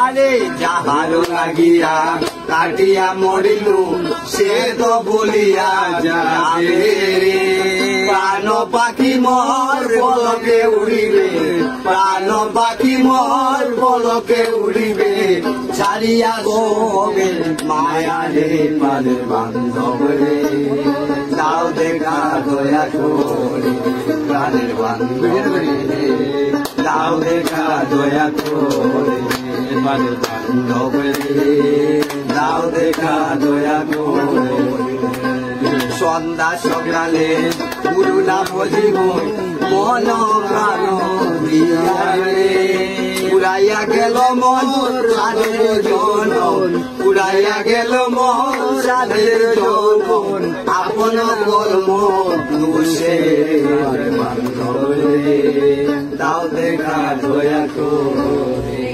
আরে যাহার লাগিয়া কাটিয়া মরিলু সে তো বলিয়া যাবে রে। প্রাণ পাখি মোর পলকে উড়িবে, প্রাণ পাখি মোর পলকে উড়িবে, ছাড়িয়া গোবে মায়া রে পাদের বান্ধব রে। দাও দেখা দয়া করে প্রাণের বান্ধব রে, দাও দেখা দয়া করে প্রাণের বান্ধব রে, দাও দেখা দয়া করে। সন্ধ্যা সকালে পুরুনা ভজিব মন প্রাণ দিয়া রে। উড়াইয়া গেল মন সাধের জনন, উড়াইয়া গেল মন সাধের জনন, আপন কর্ম দোষে বান্ধব রে, দাও দেখা দয়া করে।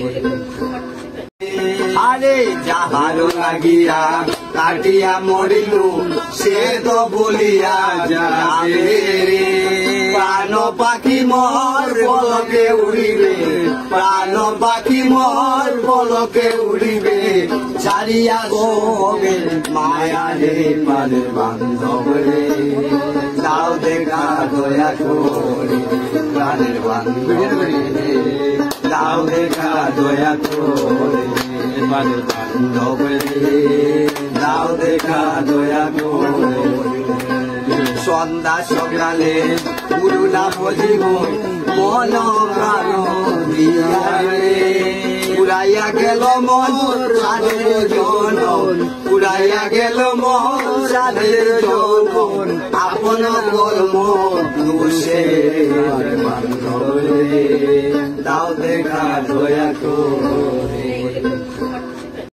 আরে যাহার লাগিয়া কাটিয়া মরিলু সে তো বলিয়া যাবে রে। প্রাণ পাখি মোর পলকে উড়িবে, প্রাণ পাখি মোর পলকে উড়িবে, ছাড়িয়া গোবে মায়া রে পাদের বান্ধব রে। দাও দেখা দয়া করে প্রাণের বান্ধব রে, দাও দেখা দয়া করে প্রাণের বান্ধব রে, দাও দেখা দয়া করে। সন্ধ্যা সকালে পুরুনা ভজিব মন প্রাণ দিয়া রে। উড়াইয়া গেল মন সাধের জনন, উড়াইয়া গেল মন সাধের জনন, আপন কর্ম দোষে বান্ধব রে, দাও দেখা দয়া করে।